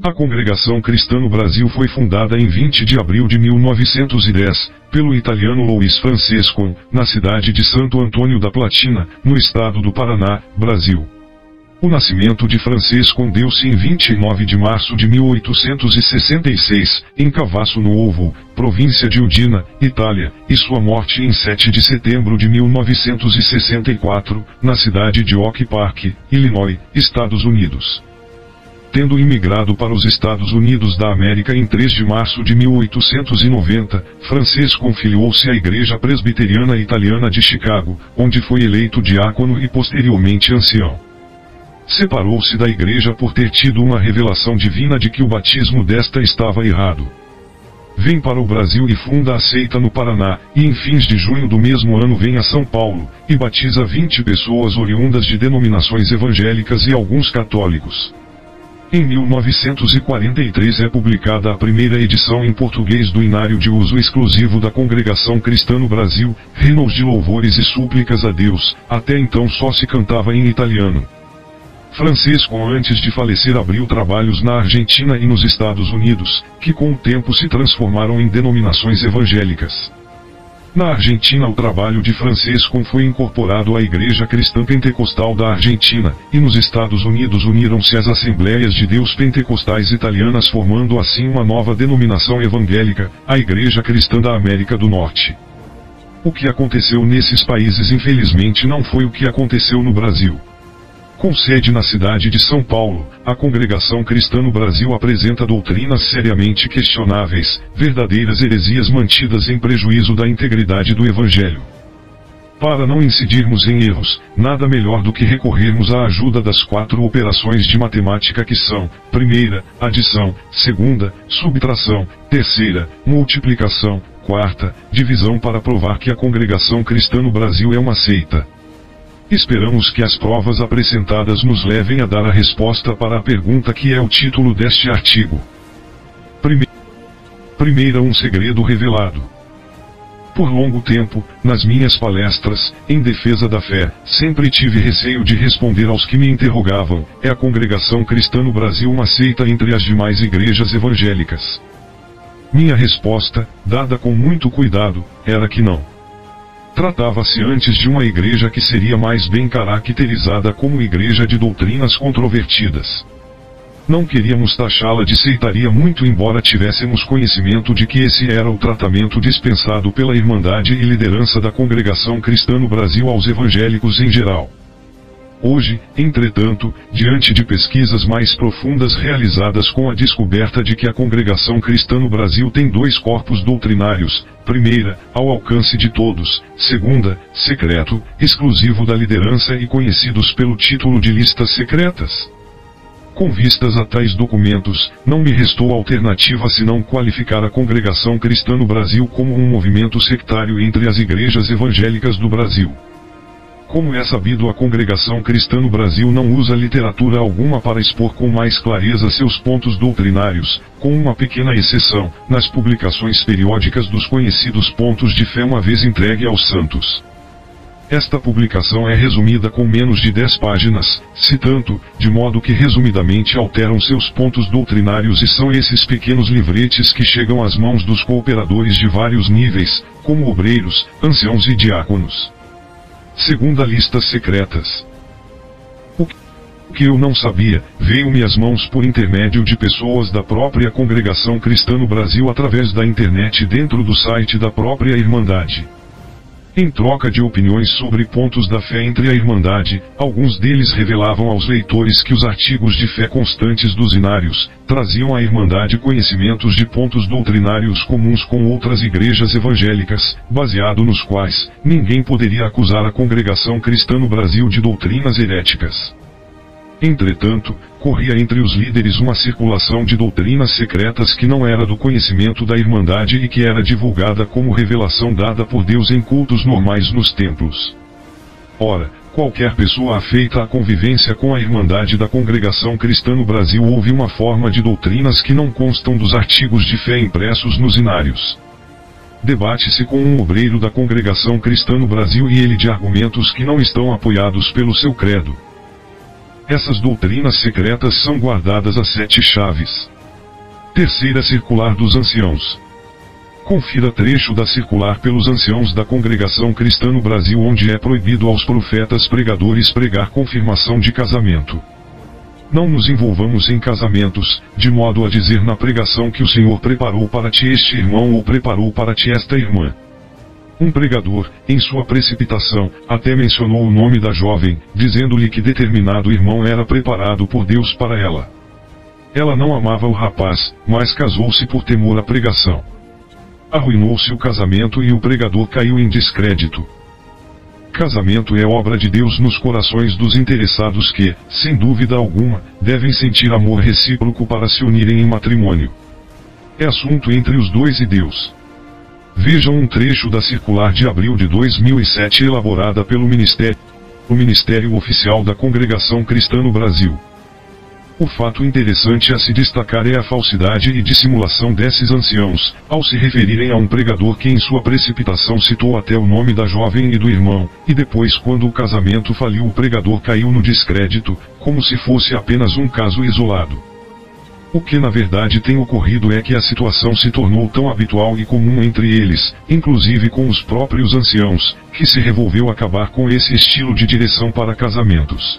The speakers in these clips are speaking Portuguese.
A Congregação Cristã no Brasil foi fundada em 20 de abril de 1910, pelo italiano Luiz Francescon, na cidade de Santo Antônio da Platina, no estado do Paraná, Brasil. O nascimento de Francescon deu-se em 29 de março de 1866, em Cavasso no Ovo, província de Udina, Itália, e sua morte em 7 de setembro de 1964, na cidade de Oak Park, Illinois, Estados Unidos. Tendo imigrado para os Estados Unidos da América em 3 de março de 1890, Francescon filiou-se à Igreja Presbiteriana Italiana de Chicago, onde foi eleito diácono e posteriormente ancião. Separou-se da igreja por ter tido uma revelação divina de que o batismo desta estava errado. Vem para o Brasil e funda a seita no Paraná, e em fins de junho do mesmo ano vem a São Paulo, e batiza 20 pessoas oriundas de denominações evangélicas e alguns católicos. Em 1943 é publicada a primeira edição em português do Inário de uso exclusivo da Congregação Cristã no Brasil, hinos de louvores e súplicas a Deus, até então só se cantava em italiano. Francescon, antes de falecer, abriu trabalhos na Argentina e nos Estados Unidos, que com o tempo se transformaram em denominações evangélicas. Na Argentina, o trabalho de Francescon foi incorporado à Igreja Cristã Pentecostal da Argentina, e nos Estados Unidos uniram-se as Assembleias de Deus Pentecostais Italianas, formando assim uma nova denominação evangélica, a Igreja Cristã da América do Norte. O que aconteceu nesses países infelizmente não foi o que aconteceu no Brasil. Com sede na cidade de São Paulo, a Congregação Cristã no Brasil apresenta doutrinas seriamente questionáveis, verdadeiras heresias mantidas em prejuízo da integridade do Evangelho. Para não incidirmos em erros, nada melhor do que recorrermos à ajuda das 4 operações de matemática que são: primeira, adição; segunda, subtração; terceira, multiplicação; quarta, divisão, para provar que a Congregação Cristã no Brasil é uma seita. Esperamos que as provas apresentadas nos levem a dar a resposta para a pergunta que é o título deste artigo. Primeira, um segredo revelado. Por longo tempo, nas minhas palestras, em defesa da fé, sempre tive receio de responder aos que me interrogavam: é a Congregação Cristã no Brasil uma seita entre as demais igrejas evangélicas? Minha resposta, dada com muito cuidado, era que não. Tratava-se antes de uma igreja que seria mais bem caracterizada como igreja de doutrinas controvertidas. Não queríamos taxá-la de seitaria, muito embora tivéssemos conhecimento de que esse era o tratamento dispensado pela Irmandade e liderança da Congregação Cristã no Brasil aos evangélicos em geral. Hoje, entretanto, diante de pesquisas mais profundas realizadas com a descoberta de que a Congregação Cristã no Brasil tem 2 corpos doutrinários: primeira, ao alcance de todos; segunda, secreto, exclusivo da liderança e conhecidos pelo título de listas secretas. Com vistas a tais documentos, não me restou alternativa senão qualificar a Congregação Cristã no Brasil como um movimento sectário entre as igrejas evangélicas do Brasil. Como é sabido, a Congregação Cristã no Brasil não usa literatura alguma para expor com mais clareza seus pontos doutrinários, com uma pequena exceção, nas publicações periódicas dos conhecidos pontos de fé uma vez entregue aos santos. Esta publicação é resumida com menos de 10 páginas, se tanto, de modo que resumidamente alteram seus pontos doutrinários, e são esses pequenos livretes que chegam às mãos dos cooperadores de vários níveis, como obreiros, anciãos e diáconos. Segunda, listas secretas. O que eu não sabia, veio-me às mãos por intermédio de pessoas da própria Congregação Cristã no Brasil através da internet dentro do site da própria Irmandade. Em troca de opiniões sobre pontos da fé entre a Irmandade, alguns deles revelavam aos leitores que os artigos de fé constantes dos inários traziam à Irmandade conhecimentos de pontos doutrinários comuns com outras igrejas evangélicas, baseado nos quais ninguém poderia acusar a Congregação Cristã no Brasil de doutrinas heréticas. Entretanto, corria entre os líderes uma circulação de doutrinas secretas que não era do conhecimento da Irmandade e que era divulgada como revelação dada por Deus em cultos normais nos templos. Ora, qualquer pessoa afeita à convivência com a Irmandade da Congregação Cristã no Brasil ouve uma forma de doutrinas que não constam dos artigos de fé impressos nos inários. debate-se com um obreiro da Congregação Cristã no Brasil e ele de argumentos que não estão apoiados pelo seu credo. Essas doutrinas secretas são guardadas a 7 chaves. Terceira circular dos anciãos. Confira trecho da circular pelos anciãos da Congregação Cristã no Brasil, onde é proibido aos profetas pregadores pregar confirmação de casamento. Não nos envolvamos em casamentos, de modo a dizer na pregação que o Senhor preparou para ti este irmão ou preparou para ti esta irmã. Um pregador, em sua precipitação, até mencionou o nome da jovem, dizendo-lhe que determinado irmão era preparado por Deus para ela. Ela não amava o rapaz, mas casou-se por temor à pregação. Arruinou-se o casamento e o pregador caiu em descrédito. Casamento é obra de Deus nos corações dos interessados que, sem dúvida alguma, devem sentir amor recíproco para se unirem em matrimônio. É assunto entre os dois e Deus. Vejam um trecho da circular de abril de 2007 elaborada pelo Ministério Oficial da Congregação Cristã no Brasil. O fato interessante a se destacar é a falsidade e dissimulação desses anciãos, ao se referirem a um pregador que em sua precipitação citou até o nome da jovem e do irmão, e depois, quando o casamento faliu, o pregador caiu no descrédito, como se fosse apenas um caso isolado. O que na verdade tem ocorrido é que a situação se tornou tão habitual e comum entre eles, inclusive com os próprios anciãos, que se resolveu acabar com esse estilo de direção para casamentos.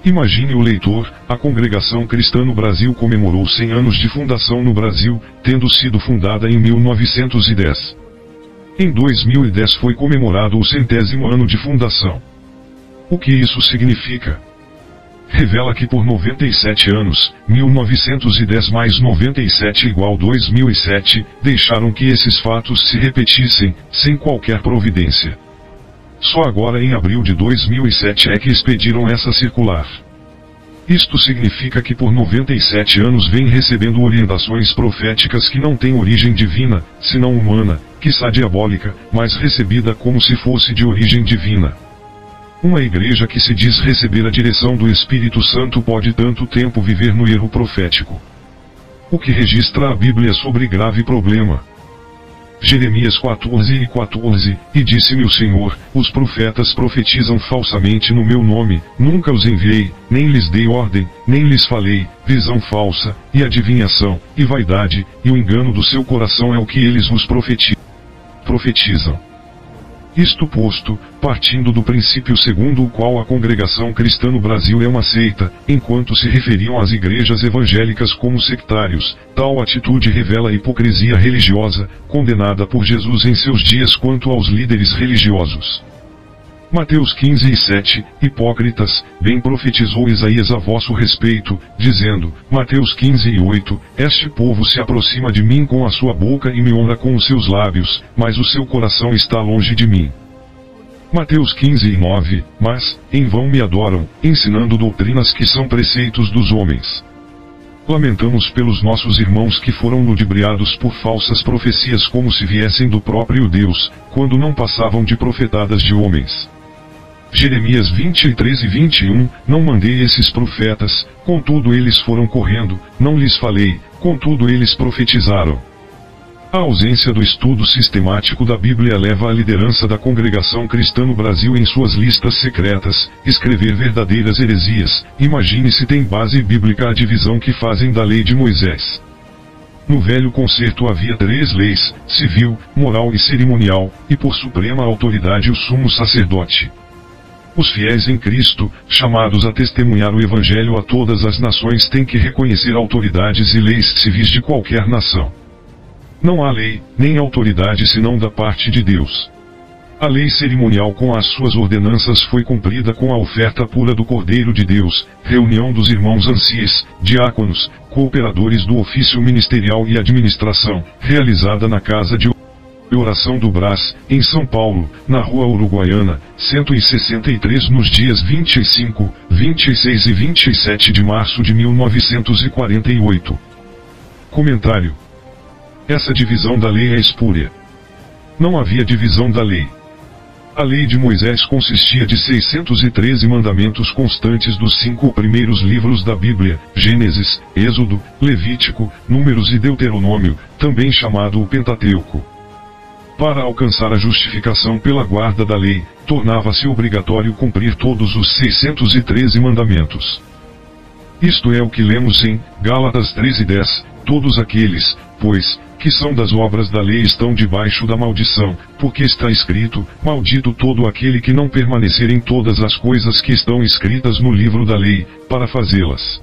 Imagine o leitor, a Congregação Cristã no Brasil comemorou 100 anos de fundação no Brasil, tendo sido fundada em 1910. Em 2010 foi comemorado o 100º ano de fundação. O que isso significa? Revela que por 97 anos, 1910 mais 97 igual 2007, deixaram que esses fatos se repetissem, sem qualquer providência. Só agora em abril de 2007 é que expediram essa circular. Isto significa que por 97 anos vem recebendo orientações proféticas que não têm origem divina, senão humana, quiçá diabólica, mas recebida como se fosse de origem divina. Uma igreja que se diz receber a direção do Espírito Santo pode tanto tempo viver no erro profético. O que registra a Bíblia sobre grave problema. Jeremias 14:14, e disse-me o Senhor, os profetas profetizam falsamente no meu nome, nunca os enviei, nem lhes dei ordem, nem lhes falei, visão falsa, e adivinhação, e vaidade, e o engano do seu coração é o que eles vos profetizam. Isto posto, partindo do princípio segundo o qual a Congregação Cristã no Brasil é uma seita, enquanto se referiam às igrejas evangélicas como sectários, tal atitude revela a hipocrisia religiosa, condenada por Jesus em seus dias quanto aos líderes religiosos. Mateus 15:7, hipócritas, bem profetizou Isaías a vosso respeito, dizendo, Mateus 15:8, este povo se aproxima de mim com a sua boca e me honra com os seus lábios, mas o seu coração está longe de mim. Mateus 15:9, mas, em vão me adoram, ensinando doutrinas que são preceitos dos homens. Lamentamos pelos nossos irmãos que foram ludibriados por falsas profecias como se viessem do próprio Deus, quando não passavam de profetadas de homens. Jeremias 23:21, não mandei esses profetas, contudo eles foram correndo, não lhes falei, contudo eles profetizaram. A ausência do estudo sistemático da Bíblia leva a liderança da Congregação Cristã no Brasil em suas listas secretas, escrever verdadeiras heresias. Imagine se tem base bíblica a divisão que fazem da lei de Moisés. No Velho Concerto havia 3 leis, civil, moral e cerimonial, e por suprema autoridade o sumo sacerdote. Os fiéis em Cristo, chamados a testemunhar o Evangelho a todas as nações, têm que reconhecer autoridades e leis civis de qualquer nação. Não há lei, nem autoridade senão da parte de Deus. A lei cerimonial com as suas ordenanças foi cumprida com a oferta pura do Cordeiro de Deus, reunião dos irmãos anciãs, diáconos, cooperadores do ofício ministerial e administração, realizada na casa de oração do Brás, em São Paulo, na Rua Uruguaiana, 163 nos dias 25, 26 e 27 de março de 1948. Comentário. Essa divisão da lei é espúria. Não havia divisão da lei. A lei de Moisés consistia de 613 mandamentos constantes dos 5 primeiros livros da Bíblia, Gênesis, Êxodo, Levítico, Números e Deuteronômio, também chamado o Pentateuco. para alcançar a justificação pela guarda da lei, tornava-se obrigatório cumprir todos os 613 mandamentos. Isto é o que lemos em Gálatas 13:10, todos aqueles, pois, que são das obras da lei estão debaixo da maldição, porque está escrito, maldito todo aquele que não permanecer em todas as coisas que estão escritas no livro da lei, para fazê-las.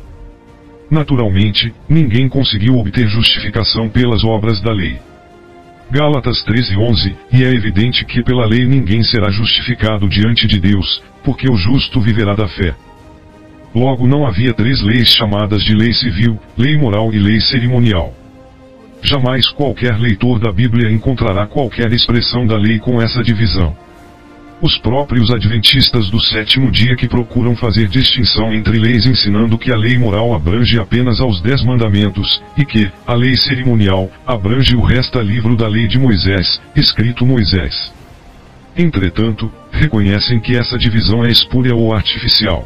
Naturalmente, ninguém conseguiu obter justificação pelas obras da lei. Gálatas 13:11, e é evidente que pela lei ninguém será justificado diante de Deus, porque o justo viverá da fé. Logo não havia 3 leis chamadas de lei civil, lei moral e lei cerimonial. Jamais qualquer leitor da Bíblia encontrará qualquer expressão da lei com essa divisão. Os próprios adventistas do 7º dia que procuram fazer distinção entre leis ensinando que a lei moral abrange apenas aos 10 mandamentos, e que a lei cerimonial abrange o resto livro da lei de Moisés, escrito Moisés. Entretanto, reconhecem que essa divisão é espúria ou artificial.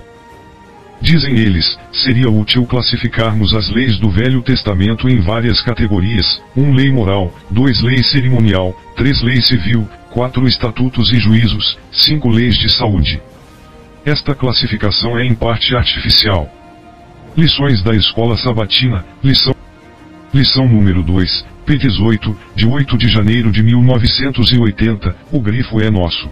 Dizem eles, seria útil classificarmos as leis do Velho Testamento em várias categorias: 1 lei moral, 2 lei cerimonial, 3 lei civil, 4 estatutos e juízos, 5 leis de saúde. Esta classificação é em parte artificial. Lições da Escola Sabatina, lição número 2, P18, de 8 de janeiro de 1980, o grifo é nosso.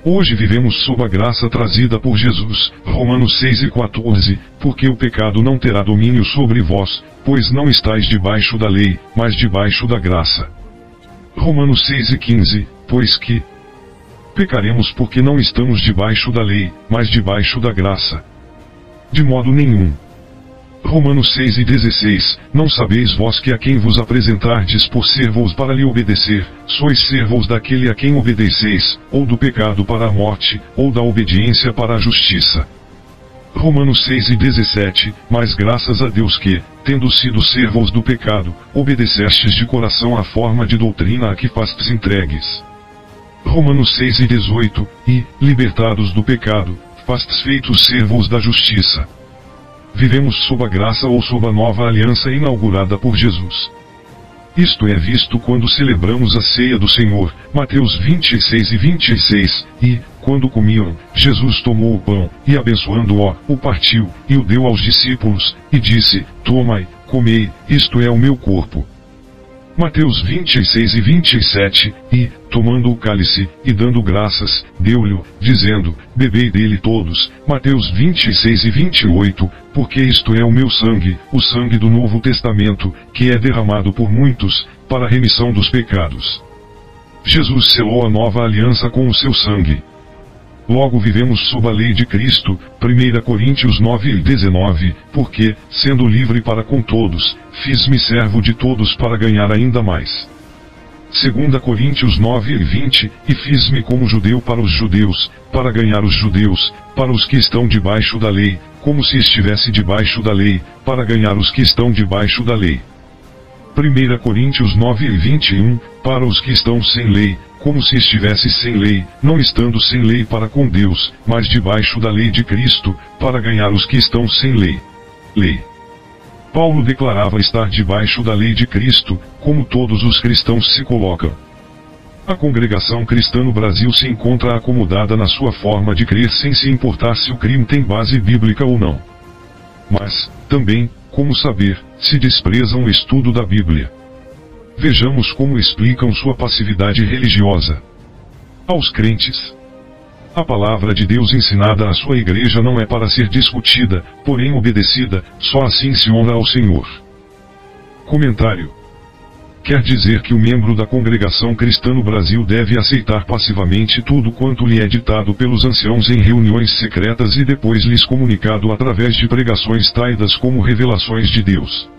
Hoje vivemos sob a graça trazida por Jesus, Romanos 6:14, porque o pecado não terá domínio sobre vós, pois não estáis debaixo da lei, mas debaixo da graça. Romanos 6:15, pois que pecaremos porque não estamos debaixo da lei, mas debaixo da graça. De modo nenhum. Romanos 6:16, não sabeis vós que a quem vos apresentardes por servos para lhe obedecer, sois servos daquele a quem obedeceis, ou do pecado para a morte, ou da obediência para a justiça. Romanos 6:17, mas graças a Deus que, tendo sido servos do pecado, obedecestes de coração à forma de doutrina a que fastes entregues. Romanos 6:18, e, libertados do pecado, fastes feitos servos da justiça. Vivemos sob a graça ou sob a nova aliança inaugurada por Jesus. Isto é visto quando celebramos a ceia do Senhor, Mateus 26:26, e, quando comiam, Jesus tomou o pão, e abençoando-o, o partiu, e o deu aos discípulos, e disse, tomai, comei, isto é o meu corpo. Mateus 26:27, e, tomando o cálice, e dando graças, deu-lhe, dizendo, bebei dele todos, Mateus 26:28, porque isto é o meu sangue, o sangue do Novo Testamento, que é derramado por muitos, para a remissão dos pecados. Jesus selou a nova aliança com o seu sangue. Logo vivemos sob a lei de Cristo, 1 Coríntios 9:19, porque, sendo livre para com todos, fiz-me servo de todos para ganhar ainda mais. 2 Coríntios 9:20, e fiz-me como judeu para os judeus, para ganhar os judeus, para os que estão debaixo da lei, como se estivesse debaixo da lei, para ganhar os que estão debaixo da lei. 1 Coríntios 9:21, para os que estão sem lei, como se estivesse sem lei, não estando sem lei para com Deus, mas debaixo da lei de Cristo, para ganhar os que estão sem lei. Paulo declarava estar debaixo da lei de Cristo, como todos os cristãos se colocam. A congregação cristã no Brasil se encontra acomodada na sua forma de crer sem se importar se o crime tem base bíblica ou não. Mas, também, como saber, se desprezam o estudo da Bíblia. Vejamos como explicam sua passividade religiosa. Aos crentes, a palavra de Deus ensinada à sua igreja não é para ser discutida, porém obedecida, só assim se honra ao Senhor. Comentário. Quer dizer que o membro da congregação cristã no Brasil deve aceitar passivamente tudo quanto lhe é ditado pelos anciãos em reuniões secretas e depois lhes comunicado através de pregações tidas como revelações de Deus.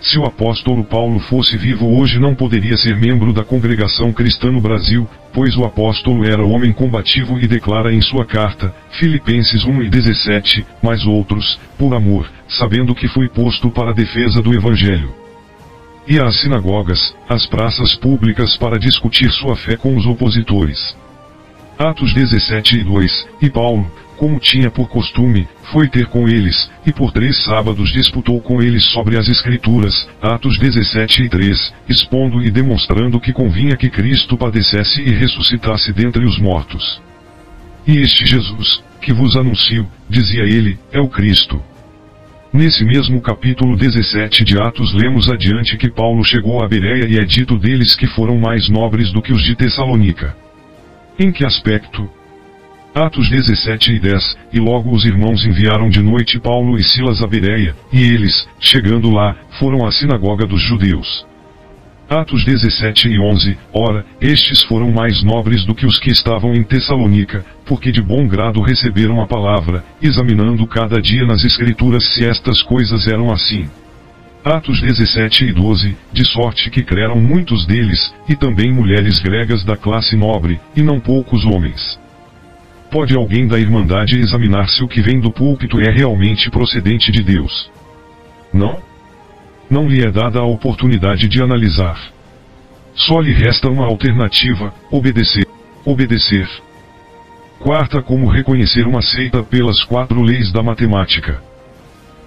Se o apóstolo Paulo fosse vivo hoje não poderia ser membro da congregação cristã no Brasil, pois o apóstolo era homem combativo e declara em sua carta, Filipenses 1:17, mas outros, por amor, sabendo que fui posto para a defesa do Evangelho. E às sinagogas, às praças públicas para discutir sua fé com os opositores. Atos 17:2, e Paulo, como tinha por costume, foi ter com eles, e por 3 sábados disputou com eles sobre as Escrituras, Atos 17:3, expondo e demonstrando que convinha que Cristo padecesse e ressuscitasse dentre os mortos. E este Jesus, que vos anuncio, dizia ele, é o Cristo. Nesse mesmo capítulo 17 de Atos lemos adiante que Paulo chegou a Bereia e é dito deles que foram mais nobres do que os de Tessalônica. Em que aspecto? Atos 17:10, e logo os irmãos enviaram de noite Paulo e Silas a Bereia, e eles, chegando lá, foram à sinagoga dos judeus. Atos 17:11, ora, estes foram mais nobres do que os que estavam em Tessalônica, porque de bom grado receberam a palavra, examinando cada dia nas Escrituras se estas coisas eram assim. Atos 17:12, de sorte que creram muitos deles, e também mulheres gregas da classe nobre, e não poucos homens. Pode alguém da Irmandade examinar se o que vem do púlpito é realmente procedente de Deus? Não? Não lhe é dada a oportunidade de analisar. Só lhe resta uma alternativa: obedecer. Obedecer. Quarta, como reconhecer uma seita pelas 4 leis da matemática.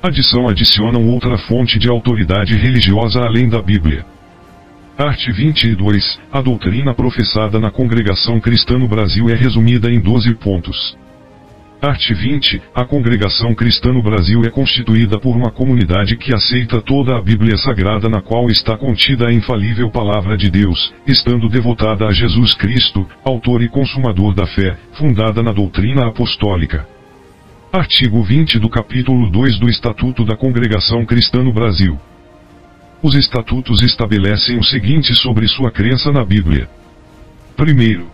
Adicionam outra fonte de autoridade religiosa além da Bíblia. Art. 22, a doutrina professada na Congregação Cristã no Brasil é resumida em 12 pontos. Art. 20, a Congregação Cristã no Brasil é constituída por uma comunidade que aceita toda a Bíblia Sagrada na qual está contida a infalível Palavra de Deus, estando devotada a Jesus Cristo, autor e consumador da fé, fundada na doutrina apostólica. Artigo 20 do capítulo 2 do Estatuto da Congregação Cristã no Brasil. Os estatutos estabelecem o seguinte sobre sua crença na Bíblia. Primeiro,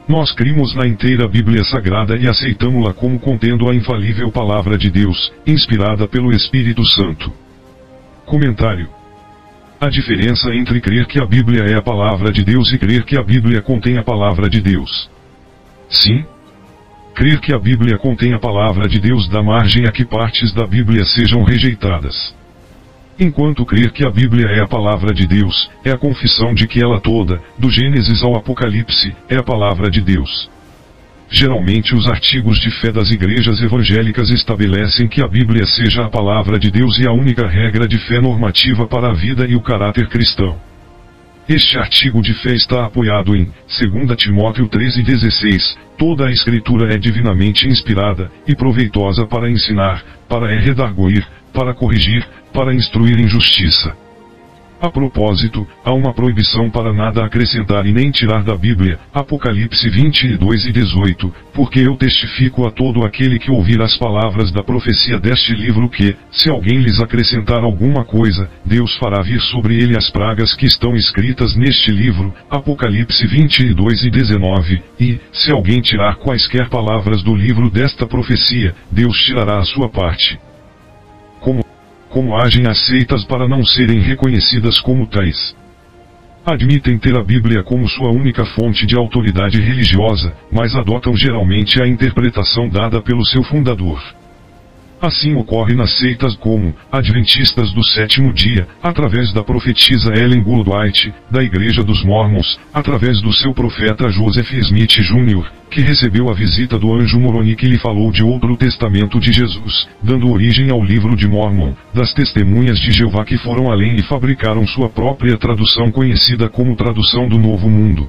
nós cremos na inteira Bíblia Sagrada e aceitamo-la como contendo a infalível Palavra de Deus, inspirada pelo Espírito Santo. Comentário. A diferença entre crer que a Bíblia é a Palavra de Deus e crer que a Bíblia contém a Palavra de Deus. Sim. Crer que a Bíblia contém a Palavra de Deus dá margem a que partes da Bíblia sejam rejeitadas. Enquanto crer que a Bíblia é a Palavra de Deus, é a confissão de que ela toda, do Gênesis ao Apocalipse, é a Palavra de Deus. Geralmente os artigos de fé das igrejas evangélicas estabelecem que a Bíblia seja a Palavra de Deus e a única regra de fé normativa para a vida e o caráter cristão. Este artigo de fé está apoiado em 2 Timóteo 13:16, toda a Escritura é divinamente inspirada, e proveitosa para ensinar, para redarguir, para corrigir, para instruir em justiça. A propósito, há uma proibição para nada acrescentar e nem tirar da Bíblia, Apocalipse 22:18, porque eu testifico a todo aquele que ouvir as palavras da profecia deste livro que, se alguém lhes acrescentar alguma coisa, Deus fará vir sobre ele as pragas que estão escritas neste livro, Apocalipse 22:19, e, se alguém tirar quaisquer palavras do livro desta profecia, Deus tirará a sua parte. Como agem as seitas para não serem reconhecidas como tais? Admitem ter a Bíblia como sua única fonte de autoridade religiosa, mas adotam geralmente a interpretação dada pelo seu fundador. Assim ocorre nas seitas como Adventistas do Sétimo Dia, através da profetisa Ellen G. White, da Igreja dos Mormons, através do seu profeta Joseph Smith Jr., que recebeu a visita do anjo Moroni que lhe falou de outro testamento de Jesus, dando origem ao livro de Mormon, das Testemunhas de Jeová que foram além e fabricaram sua própria tradução conhecida como Tradução do Novo Mundo.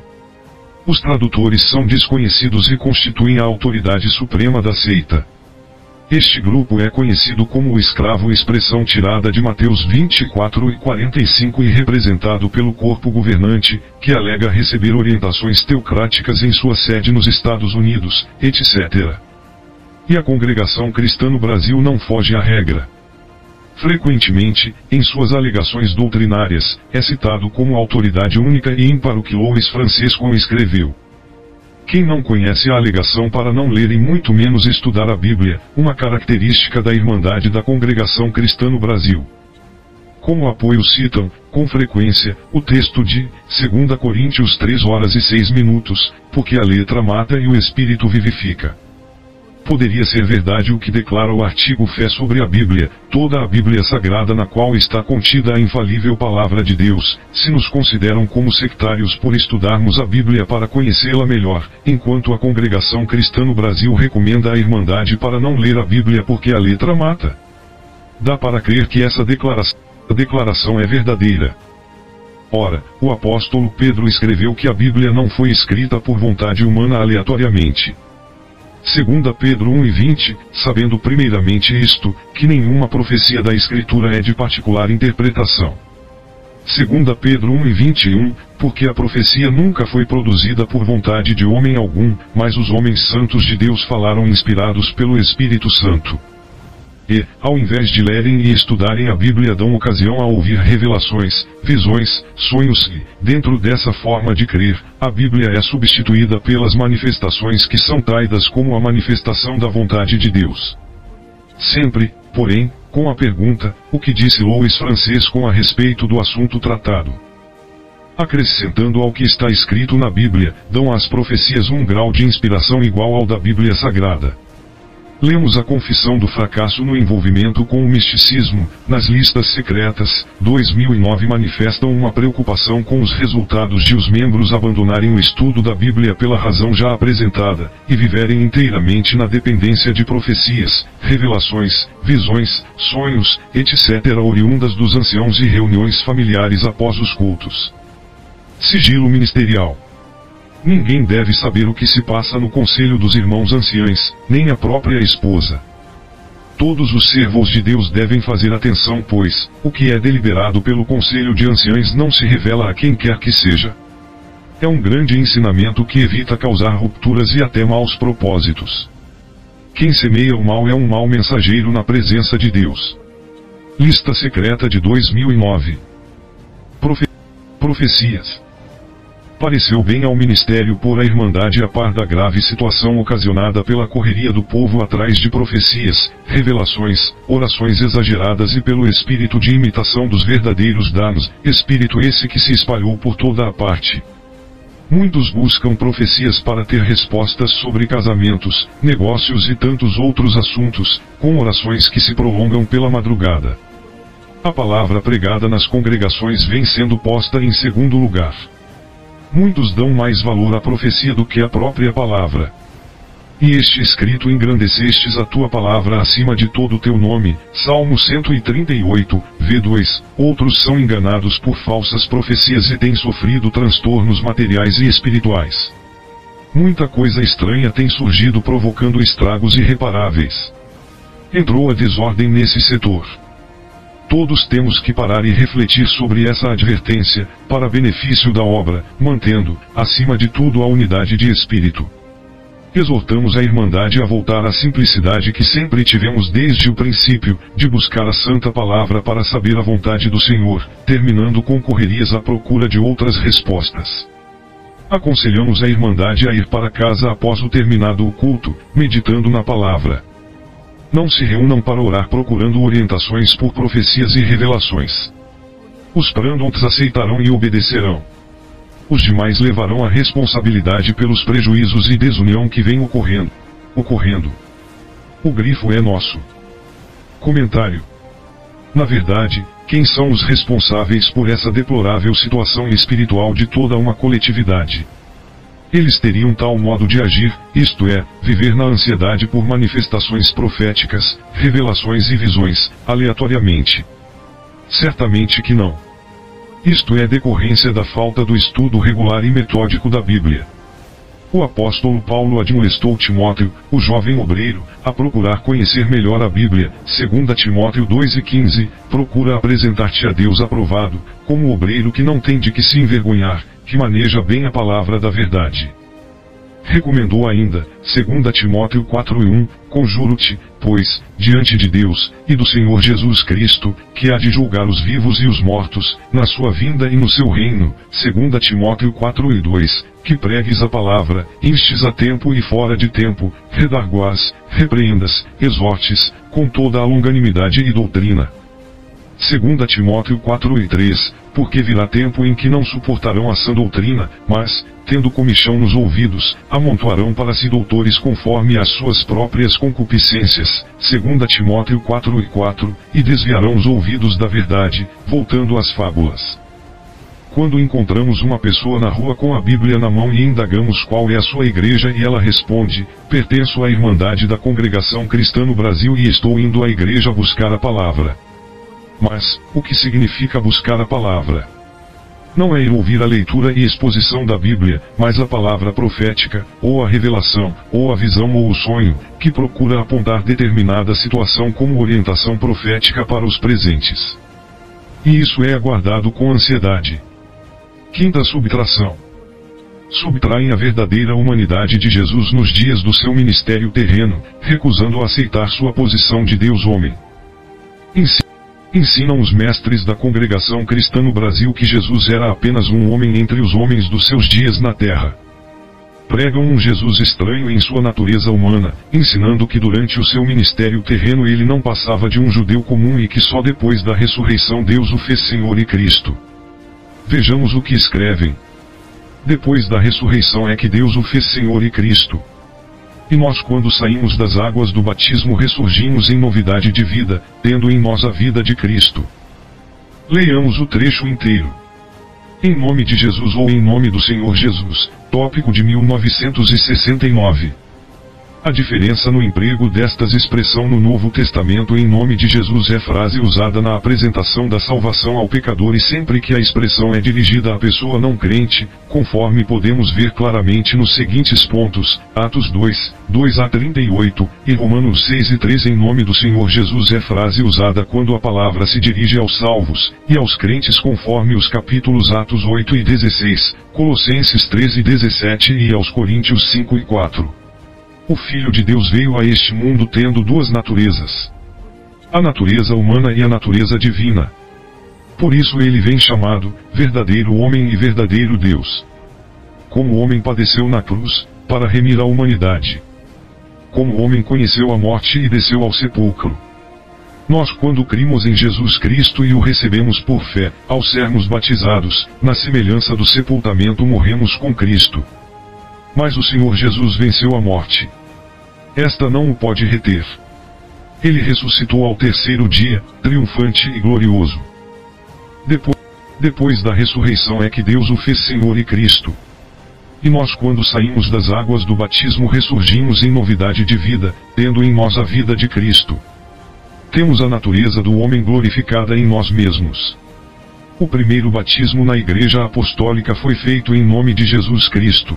Os tradutores são desconhecidos e constituem a autoridade suprema da seita. Este grupo é conhecido como o escravo, expressão tirada de Mateus 24:45 e representado pelo corpo governante, que alega receber orientações teocráticas em sua sede nos Estados Unidos, etc. E a Congregação Cristã no Brasil não foge à regra. Frequentemente, em suas alegações doutrinárias, é citado como autoridade única e ímpar o que Louis Francisco escreveu. Quem não conhece a alegação para não ler e muito menos estudar a Bíblia, uma característica da Irmandade da Congregação Cristã no Brasil? Como apoio citam, com frequência, o texto de 2 Coríntios 3:06, porque a letra mata e o espírito vivifica. Poderia ser verdade o que declara o artigo Fé sobre a Bíblia, toda a Bíblia Sagrada na qual está contida a infalível Palavra de Deus, se nos consideram como sectários por estudarmos a Bíblia para conhecê-la melhor, enquanto a Congregação Cristã no Brasil recomenda a Irmandade para não ler a Bíblia porque a letra mata. Dá para crer que essa declaração é verdadeira. Ora, o apóstolo Pedro escreveu que a Bíblia não foi escrita por vontade humana aleatoriamente. 2 Pedro 1:20, sabendo primeiramente isto, que nenhuma profecia da Escritura é de particular interpretação. 2 Pedro 1:21, porque a profecia nunca foi produzida por vontade de homem algum, mas os homens santos de Deus falaram inspirados pelo Espírito Santo. E, ao invés de lerem e estudarem a Bíblia, dão ocasião a ouvir revelações, visões, sonhos e, dentro dessa forma de crer, a Bíblia é substituída pelas manifestações que são tidas como a manifestação da vontade de Deus. Sempre, porém, com a pergunta, o que disse Louis Francisco a respeito do assunto tratado. Acrescentando ao que está escrito na Bíblia, dão às profecias um grau de inspiração igual ao da Bíblia Sagrada. Lemos a confissão do fracasso no envolvimento com o misticismo, nas listas secretas. 2009 manifestam uma preocupação com os resultados de os membros abandonarem o estudo da Bíblia pela razão já apresentada, e viverem inteiramente na dependência de profecias, revelações, visões, sonhos, etc. oriundas dos anciãos e reuniões familiares após os cultos. Sigilo ministerial. Ninguém deve saber o que se passa no conselho dos irmãos anciães, nem a própria esposa. Todos os servos de Deus devem fazer atenção, pois, o que é deliberado pelo conselho de anciães não se revela a quem quer que seja. É um grande ensinamento que evita causar rupturas e até maus propósitos. Quem semeia o mal é um mau mensageiro na presença de Deus. Lista secreta de 2009. Profecias. Pareceu bem ao ministério pôr a Irmandade a par da grave situação ocasionada pela correria do povo atrás de profecias, revelações, orações exageradas e pelo espírito de imitação dos verdadeiros danos, espírito esse que se espalhou por toda a parte. Muitos buscam profecias para ter respostas sobre casamentos, negócios e tantos outros assuntos, com orações que se prolongam pela madrugada. A palavra pregada nas congregações vem sendo posta em segundo lugar. Muitos dão mais valor à profecia do que à própria palavra. E este escrito engrandecestes a tua palavra acima de todo o teu nome, Salmo 138, v2, outros são enganados por falsas profecias e têm sofrido transtornos materiais e espirituais. Muita coisa estranha tem surgido provocando estragos irreparáveis. Entrou a desordem nesse setor. Todos temos que parar e refletir sobre essa advertência, para benefício da obra, mantendo, acima de tudo, a unidade de espírito. Exortamos a Irmandade a voltar à simplicidade que sempre tivemos desde o princípio, de buscar a Santa Palavra para saber a vontade do Senhor, terminando com correrias à procura de outras respostas. Aconselhamos a Irmandade a ir para casa após o terminado o culto, meditando na Palavra. Não se reúnam para orar procurando orientações por profecias e revelações. Os prandontes aceitarão e obedecerão. Os demais levarão a responsabilidade pelos prejuízos e desunião que vem ocorrendo. O grifo é nosso. Comentário. Na verdade, quem são os responsáveis por essa deplorável situação espiritual de toda uma coletividade? Eles teriam tal modo de agir, isto é, viver na ansiedade por manifestações proféticas, revelações e visões, aleatoriamente? Certamente que não. Isto é decorrência da falta do estudo regular e metódico da Bíblia. O apóstolo Paulo admoestou Timóteo, o jovem obreiro, a procurar conhecer melhor a Bíblia. 2 Timóteo 2:15, procura apresentar-te a Deus aprovado, como obreiro que não tem de que se envergonhar, que maneja bem a palavra da verdade. Recomendou ainda, 2 Timóteo 4:1, conjuro-te, pois, diante de Deus, e do Senhor Jesus Cristo, que há de julgar os vivos e os mortos, na sua vinda e no seu reino, 2 Timóteo 4:2, que pregues a palavra, instes a tempo e fora de tempo, redarguas, repreendas, exortes, com toda a longanimidade e doutrina. 2 Timóteo 4:3, porque virá tempo em que não suportarão a sã doutrina, mas, tendo comichão nos ouvidos, amontoarão para si doutores conforme as suas próprias concupiscências, 2 Timóteo 4:4, e desviarão os ouvidos da verdade, voltando às fábulas. Quando encontramos uma pessoa na rua com a Bíblia na mão e indagamos qual é a sua igreja e ela responde, pertenço à Irmandade da Congregação Cristã no Brasil e estou indo à igreja buscar a palavra. Mas, o que significa buscar a palavra? Não é ir ouvir a leitura e exposição da Bíblia, mas a palavra profética, ou a revelação, ou a visão ou o sonho, que procura apontar determinada situação como orientação profética para os presentes. E isso é aguardado com ansiedade. Quinta subtração. Subtraem a verdadeira humanidade de Jesus nos dias do seu ministério terreno, recusando aceitar sua posição de Deus-homem. Ensinam os mestres da congregação cristã no Brasil que Jesus era apenas um homem entre os homens dos seus dias na terra. Pregam um Jesus estranho em sua natureza humana, ensinando que durante o seu ministério terreno ele não passava de um judeu comum e que só depois da ressurreição Deus o fez Senhor e Cristo. Vejamos o que escrevem. Depois da ressurreição é que Deus o fez Senhor e Cristo. E nós, quando saímos das águas do batismo, ressurgimos em novidade de vida, tendo em nós a vida de Cristo. Leiamos o trecho inteiro. Em nome de Jesus ou em nome do Senhor Jesus, tópico de 1969. A diferença no emprego destas expressões no Novo Testamento em nome de Jesus é frase usada na apresentação da salvação ao pecador e sempre que a expressão é dirigida à pessoa não crente, conforme podemos ver claramente nos seguintes pontos, Atos 2, 2-38, e Romanos 6:3 em nome do Senhor Jesus é frase usada quando a palavra se dirige aos salvos, e aos crentes conforme os capítulos Atos 8 e 16, Colossenses 13:17 e aos Coríntios 5:4. O Filho de Deus veio a este mundo tendo duas naturezas. A natureza humana e a natureza divina. Por isso ele vem chamado, verdadeiro homem e verdadeiro Deus. Como homem padeceu na cruz, para remir a humanidade. Como homem conheceu a morte e desceu ao sepulcro. Nós, quando crimos em Jesus Cristo e o recebemos por fé, ao sermos batizados, na semelhança do sepultamento morremos com Cristo. Mas o Senhor Jesus venceu a morte. Esta não o pode reter. Ele ressuscitou ao terceiro dia, triunfante e glorioso. Depois da ressurreição é que Deus o fez Senhor e Cristo. E nós, quando saímos das águas do batismo, ressurgimos em novidade de vida, tendo em nós a vida de Cristo. Temos a natureza do homem glorificada em nós mesmos. O primeiro batismo na Igreja Apostólica foi feito em nome de Jesus Cristo.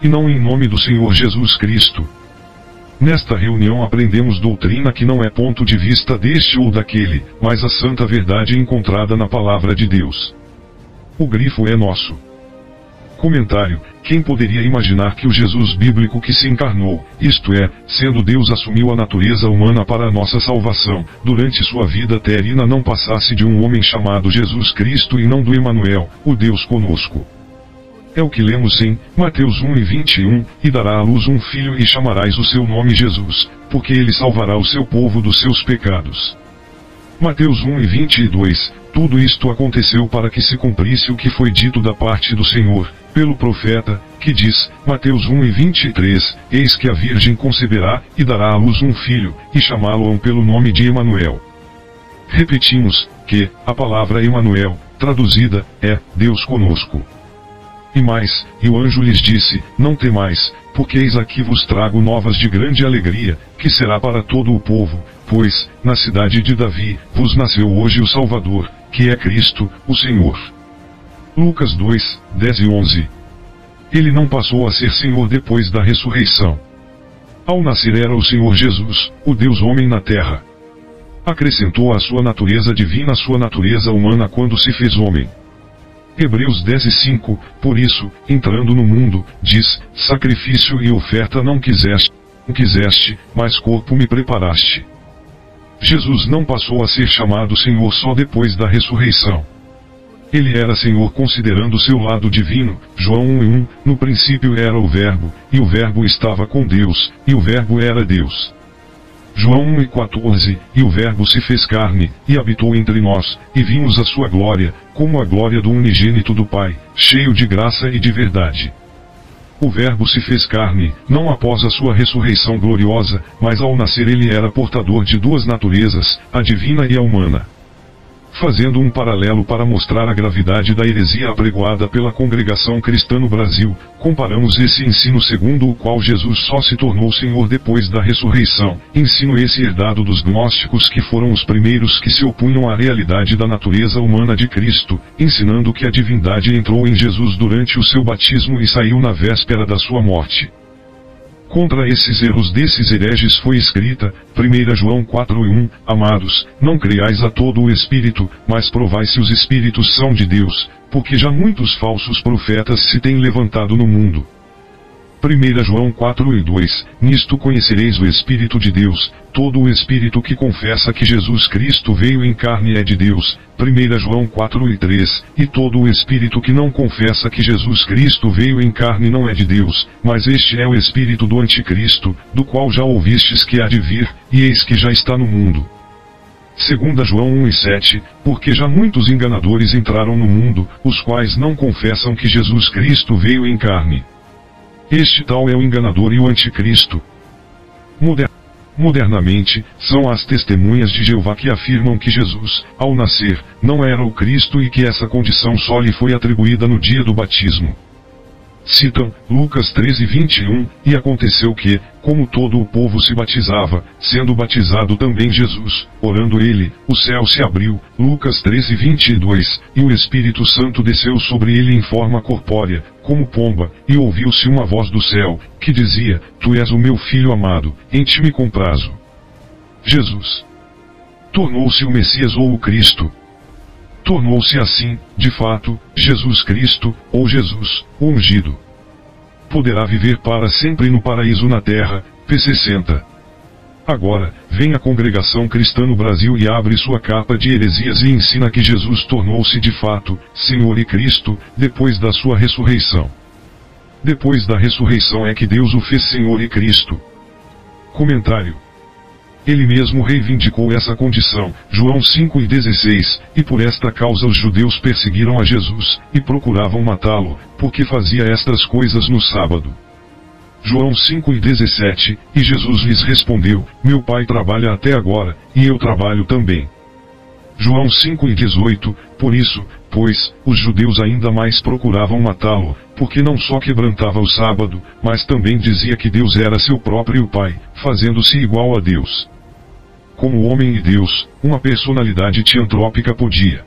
E não em nome do Senhor Jesus Cristo. Nesta reunião aprendemos doutrina que não é ponto de vista deste ou daquele, mas a santa verdade encontrada na Palavra de Deus. O grifo é nosso. Comentário: quem poderia imaginar que o Jesus bíblico que se encarnou, isto é, sendo Deus, assumiu a natureza humana para a nossa salvação, durante sua vida terrena não passasse de um homem chamado Jesus Cristo e não do Emanuel, o Deus conosco? É o que lemos em Mateus 1:21, e dará à luz um filho e chamarás o seu nome Jesus, porque ele salvará o seu povo dos seus pecados. Mateus 1:22, tudo isto aconteceu para que se cumprisse o que foi dito da parte do Senhor, pelo profeta, que diz, Mateus 1:23, eis que a virgem conceberá, e dará à luz um filho, e chamá-lo-ão pelo nome de Emanuel. Repetimos, que, a palavra Emanuel, traduzida, é, Deus conosco. E mais, e o anjo lhes disse, não temais, porque eis aqui vos trago novas de grande alegria, que será para todo o povo, pois, na cidade de Davi, vos nasceu hoje o Salvador, que é Cristo, o Senhor. Lucas 2, 10 e 11. Ele não passou a ser Senhor depois da ressurreição. Ao nascer era o Senhor Jesus, o Deus homem na terra. Acrescentou à sua natureza divina a sua natureza humana quando se fez homem. Hebreus 10:5, por isso, entrando no mundo, diz, sacrifício e oferta não quiseste, mas corpo me preparaste. Jesus não passou a ser chamado Senhor só depois da ressurreição. Ele era Senhor considerando seu lado divino, João 1:1, no princípio era o Verbo, e o Verbo estava com Deus, e o Verbo era Deus. João 1:14, e o Verbo se fez carne, e habitou entre nós, e vimos a sua glória, como a glória do unigênito do Pai, cheio de graça e de verdade. O Verbo se fez carne, não após a sua ressurreição gloriosa, mas ao nascer ele era portador de duas naturezas, a divina e a humana. Fazendo um paralelo para mostrar a gravidade da heresia apregoada pela congregação cristã no Brasil, comparamos esse ensino segundo o qual Jesus só se tornou Senhor depois da ressurreição, ensino esse herdado dos gnósticos que foram os primeiros que se opunham à realidade da natureza humana de Cristo, ensinando que a divindade entrou em Jesus durante o seu batismo e saiu na véspera da sua morte. Contra esses erros desses hereges foi escrita, 1 João 4:1, Amados, não creiais a todo o Espírito, mas provai se os Espíritos são de Deus, porque já muitos falsos profetas se têm levantado no mundo. 1 João 4:2, Nisto conhecereis o Espírito de Deus, todo o Espírito que confessa que Jesus Cristo veio em carne é de Deus, 1 João 4:3, e todo o Espírito que não confessa que Jesus Cristo veio em carne não é de Deus, mas este é o Espírito do Anticristo, do qual já ouvistes que há de vir, e eis que já está no mundo. 2 João 1:7, porque já muitos enganadores entraram no mundo, os quais não confessam que Jesus Cristo veio em carne. Este tal é o enganador e o anticristo. Modernamente, são as testemunhas de Jeová que afirmam que Jesus, ao nascer, não era o Cristo e que essa condição só lhe foi atribuída no dia do batismo. Citam, Lucas 13:21, e aconteceu que, como todo o povo se batizava, sendo batizado também Jesus, orando ele, o céu se abriu, Lucas 13:22, e o Espírito Santo desceu sobre ele em forma corpórea, como pomba, e ouviu-se uma voz do céu, que dizia, Tu és o meu filho amado, em ti me comprazo. Jesus tornou-se o Messias ou o Cristo. Tornou-se assim, de fato, Jesus Cristo, ou Jesus, o ungido. Poderá viver para sempre no paraíso na terra, p. 60. Agora, vem a congregação cristã no Brasil e abre sua capa de heresias e ensina que Jesus tornou-se de fato, Senhor e Cristo, depois da sua ressurreição. Depois da ressurreição é que Deus o fez Senhor e Cristo. Comentário. Ele mesmo reivindicou essa condição, João 5:16, e por esta causa os judeus perseguiram a Jesus, e procuravam matá-lo, porque fazia estas coisas no sábado. João 5:17, e Jesus lhes respondeu, Meu Pai trabalha até agora, e eu trabalho também. João 5:18, por isso, pois, os judeus ainda mais procuravam matá-lo, porque não só quebrantava o sábado, mas também dizia que Deus era seu próprio Pai, fazendo-se igual a Deus. Como homem e Deus, uma personalidade teantrópica podia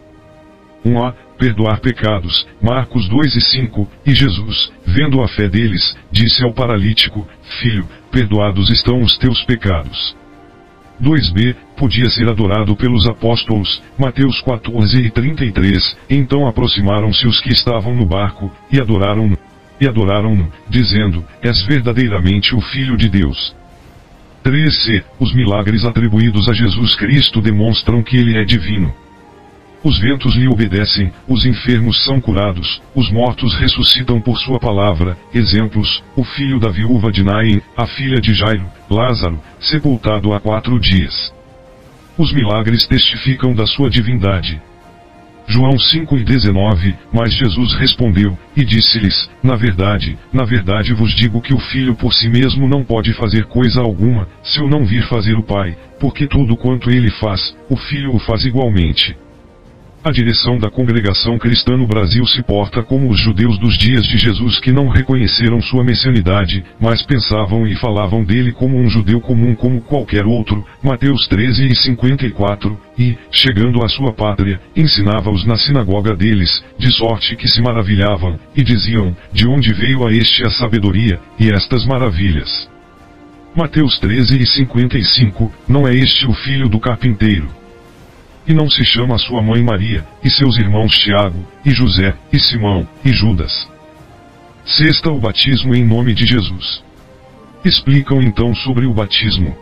1a. Perdoar pecados, Marcos 2:5, e Jesus, vendo a fé deles, disse ao paralítico, Filho, perdoados estão os teus pecados. 2b. Podia ser adorado pelos apóstolos, Mateus 14:33, então aproximaram-se os que estavam no barco, e adoraram-no, dizendo, És verdadeiramente o Filho de Deus. 3c. Os milagres atribuídos a Jesus Cristo demonstram que ele é divino. Os ventos lhe obedecem, os enfermos são curados, os mortos ressuscitam por sua palavra. Exemplos, o filho da viúva de Naim, a filha de Jairo, Lázaro, sepultado há 4 dias. Os milagres testificam da sua divindade. João 5:19, mas Jesus respondeu, e disse-lhes, na verdade vos digo que o Filho por si mesmo não pode fazer coisa alguma, se eu não vir fazer o Pai, porque tudo quanto ele faz, o Filho o faz igualmente. A direção da congregação cristã no Brasil se porta como os judeus dos dias de Jesus que não reconheceram sua messianidade, mas pensavam e falavam dele como um judeu comum como qualquer outro, Mateus 13:54, e, chegando à sua pátria, ensinava-os na sinagoga deles, de sorte que se maravilhavam, e diziam, de onde veio a este a sabedoria, e estas maravilhas? Mateus 13:55, não é este o filho do carpinteiro? E não se chama a sua mãe Maria, e seus irmãos Tiago, e José, e Simão, e Judas? 6. O batismo em nome de Jesus. Explicam então sobre o batismo.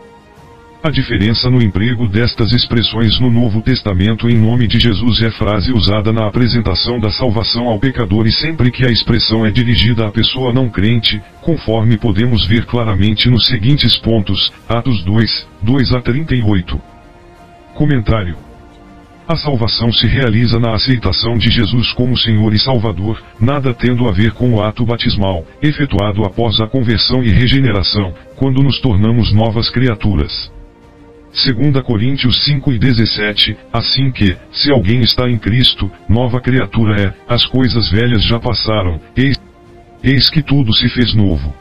A diferença no emprego destas expressões no Novo Testamento em nome de Jesus é frase usada na apresentação da salvação ao pecador e sempre que a expressão é dirigida à pessoa não crente, conforme podemos ver claramente nos seguintes pontos, Atos 2, 2 a 38. Comentário. A salvação se realiza na aceitação de Jesus como Senhor e Salvador, nada tendo a ver com o ato batismal, efetuado após a conversão e regeneração, quando nos tornamos novas criaturas. 2 Coríntios 5:17, assim que, se alguém está em Cristo, nova criatura é, as coisas velhas já passaram, eis que tudo se fez novo.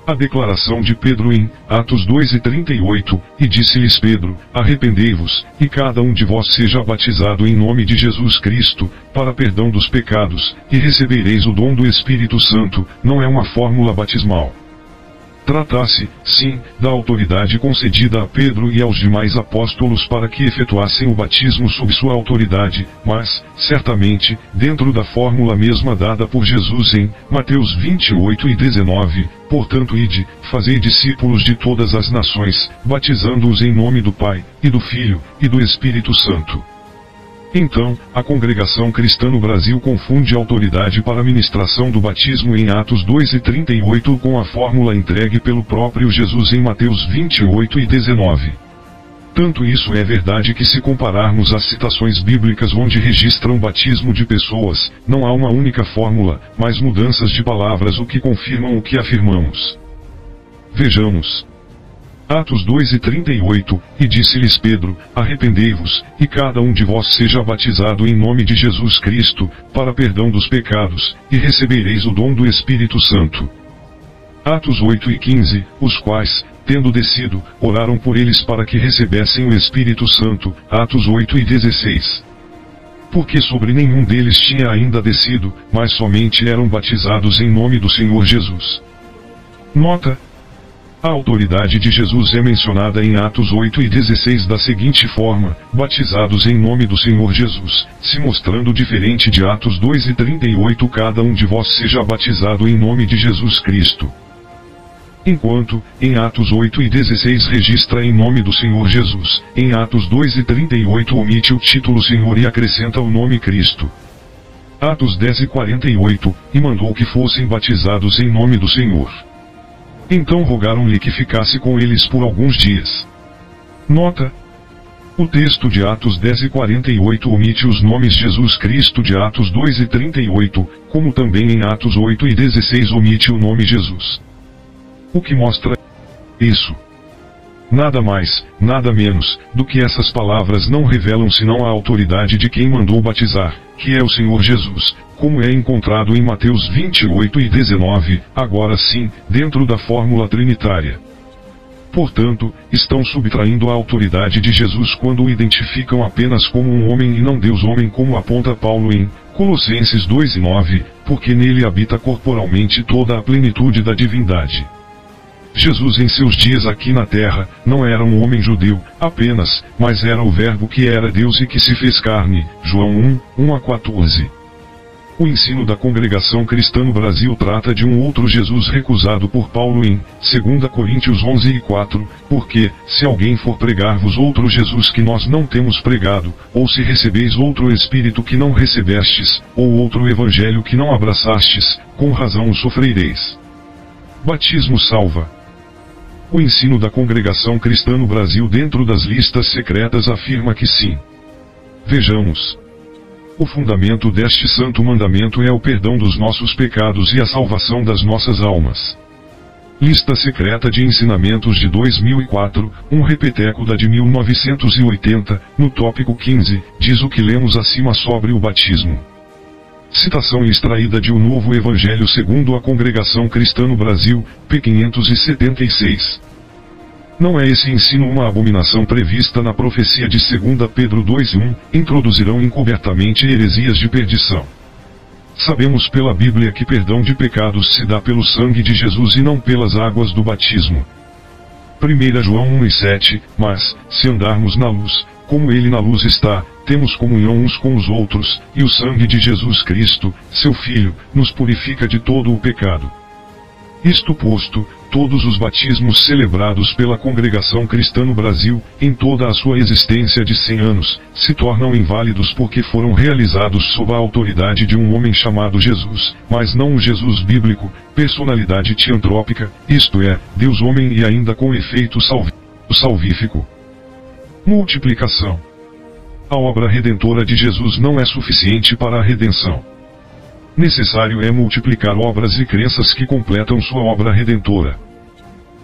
A declaração de Pedro em Atos 2:38, e disse-lhes Pedro, arrependei-vos, e cada um de vós seja batizado em nome de Jesus Cristo, para perdão dos pecados, e recebereis o dom do Espírito Santo, não é uma fórmula batismal. Trata-se, sim, da autoridade concedida a Pedro e aos demais apóstolos para que efetuassem o batismo sob sua autoridade, mas, certamente, dentro da fórmula mesma dada por Jesus em Mateus 28:19, portanto ide, fazei discípulos de todas as nações, batizando-os em nome do Pai, e do Filho, e do Espírito Santo. Então, a Congregação Cristã no Brasil confunde a autoridade para a ministração do batismo em Atos 2:38 com a fórmula entregue pelo próprio Jesus em Mateus 28:19. Tanto isso é verdade que se compararmos as citações bíblicas onde registram batismo de pessoas, não há uma única fórmula, mas mudanças de palavras o que confirmam o que afirmamos. Vejamos. Atos 2:38, e disse-lhes Pedro, arrependei-vos, e cada um de vós seja batizado em nome de Jesus Cristo, para perdão dos pecados, e recebereis o dom do Espírito Santo. Atos 8:15, os quais, tendo descido, oraram por eles para que recebessem o Espírito Santo, Atos 8:16. Porque sobre nenhum deles tinha ainda descido, mas somente eram batizados em nome do Senhor Jesus. Nota. A autoridade de Jesus é mencionada em Atos 8:16 da seguinte forma, batizados em nome do Senhor Jesus, se mostrando diferente de Atos 2:38 cada um de vós seja batizado em nome de Jesus Cristo. Enquanto, em Atos 8:16 registra em nome do Senhor Jesus, em Atos 2:38 omite o título Senhor e acrescenta o nome Cristo. Atos 10:48, e mandou que fossem batizados em nome do Senhor. Então rogaram-lhe que ficasse com eles por alguns dias. Nota. O texto de Atos 10:48 omite os nomes Jesus Cristo de Atos 2:38, como também em Atos 8:16 omite o nome Jesus. O que mostra isso? Nada mais, nada menos, do que essas palavras não revelam senão a autoridade de quem mandou batizar, que é o Senhor Jesus, como é encontrado em Mateus 28:19, agora sim, dentro da fórmula trinitária. Portanto, estão subtraindo a autoridade de Jesus quando o identificam apenas como um homem e não Deus homem como aponta Paulo em Colossenses 2:9, porque nele habita corporalmente toda a plenitude da divindade. Jesus em seus dias aqui na terra, não era um homem judeu, apenas, mas era o Verbo que era Deus e que se fez carne, João 1:1-14. O ensino da Congregação Cristã no Brasil trata de um outro Jesus recusado por Paulo em 2 Coríntios 11:4, porque, se alguém for pregar-vos outro Jesus que nós não temos pregado, ou se recebeis outro Espírito que não recebestes, ou outro Evangelho que não abraçastes, com razão o sofrereis. Batismo salva. O ensino da Congregação Cristã no Brasil dentro das listas secretas afirma que sim. Vejamos. O fundamento deste santo mandamento é o perdão dos nossos pecados e a salvação das nossas almas. Lista secreta de ensinamentos de 2004, um repeteco da de 1980, no tópico 15, diz o que lemos acima sobre o batismo. Citação extraída de O Novo Evangelho segundo a Congregação Cristã no Brasil, p. 576. Não é esse ensino uma abominação prevista na profecia de 2 Pedro 2:1, introduzirão encobertamente heresias de perdição. Sabemos pela Bíblia que perdão de pecados se dá pelo sangue de Jesus e não pelas águas do batismo. 1 João 1:7, mas, se andarmos na luz, como ele na luz está, temos comunhão uns com os outros, e o sangue de Jesus Cristo, seu Filho, nos purifica de todo o pecado. Isto posto, todos os batismos celebrados pela Congregação Cristã no Brasil, em toda a sua existência de 100 anos, se tornam inválidos porque foram realizados sob a autoridade de um homem chamado Jesus, mas não o Jesus bíblico, personalidade teantrópica, isto é, Deus homem e ainda com efeito salvífico. Multiplicação. A obra redentora de Jesus não é suficiente para a redenção. Necessário é multiplicar obras e crenças que completam sua obra redentora.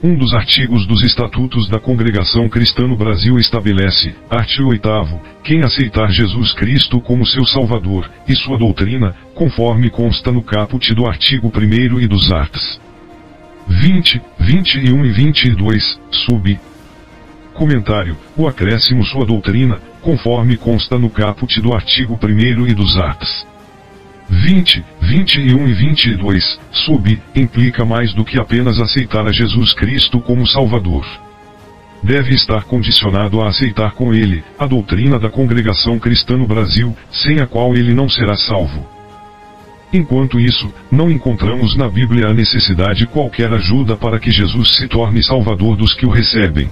Um dos artigos dos Estatutos da Congregação Cristã no Brasil estabelece, artigo 8º, quem aceitar Jesus Cristo como seu Salvador, e sua doutrina, conforme consta no caput do artigo 1º e dos arts. 20, 21 e 22, sub. Comentário, o acréscimo sua doutrina, conforme consta no caput do artigo 1º e dos arts. 20, 21 e 22, sub, implica mais do que apenas aceitar a Jesus Cristo como Salvador. Deve estar condicionado a aceitar com ele, a doutrina da Congregação Cristã no Brasil, sem a qual ele não será salvo. Enquanto isso, não encontramos na Bíblia a necessidade qualquer ajuda para que Jesus se torne Salvador dos que o recebem.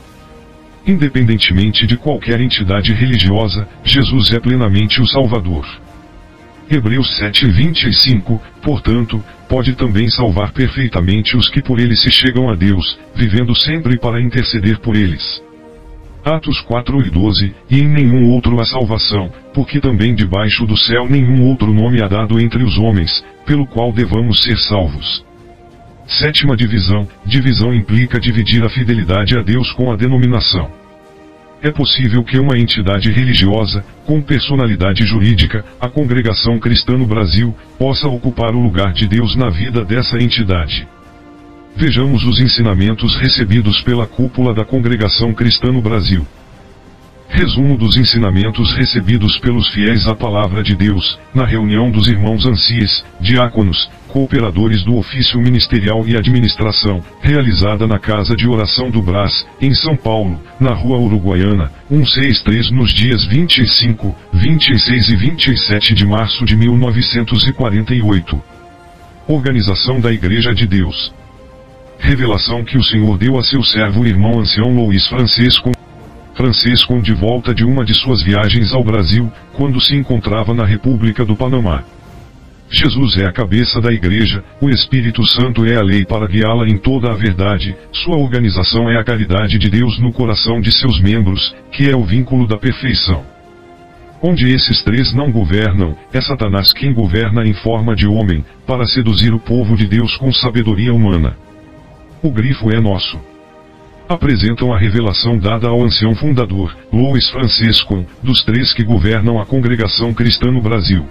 Independentemente de qualquer entidade religiosa, Jesus é plenamente o Salvador. Hebreus 7:25, portanto, pode também salvar perfeitamente os que por ele se chegam a Deus, vivendo sempre para interceder por eles. Atos 4:12, e em nenhum outro há salvação, porque também debaixo do céu nenhum outro nome há dado entre os homens, pelo qual devamos ser salvos. Sétima divisão. Divisão implica dividir a fidelidade a Deus com a denominação. É possível que uma entidade religiosa, com personalidade jurídica, a Congregação Cristã no Brasil, possa ocupar o lugar de Deus na vida dessa entidade. Vejamos os ensinamentos recebidos pela cúpula da Congregação Cristã no Brasil. Resumo dos ensinamentos recebidos pelos fiéis à Palavra de Deus, na reunião dos irmãos anciãs, diáconos, cooperadores do ofício ministerial e administração, realizada na Casa de Oração do Brás, em São Paulo, na Rua Uruguaiana, 163 nos dias 25, 26 e 27 de março de 1948. Organização da Igreja de Deus. Revelação que o Senhor deu a seu servo e irmão ancião Luiz Francisco de volta de uma de suas viagens ao Brasil, quando se encontrava na República do Panamá. Jesus é a cabeça da igreja, o Espírito Santo é a lei para guiá-la em toda a verdade, sua organização é a caridade de Deus no coração de seus membros, que é o vínculo da perfeição. Onde esses três não governam, é Satanás quem governa em forma de homem, para seduzir o povo de Deus com sabedoria humana. O grifo é nosso. Apresentam a revelação dada ao ancião fundador, Luiz Francisco, dos três que governam a Congregação Cristã no Brasil.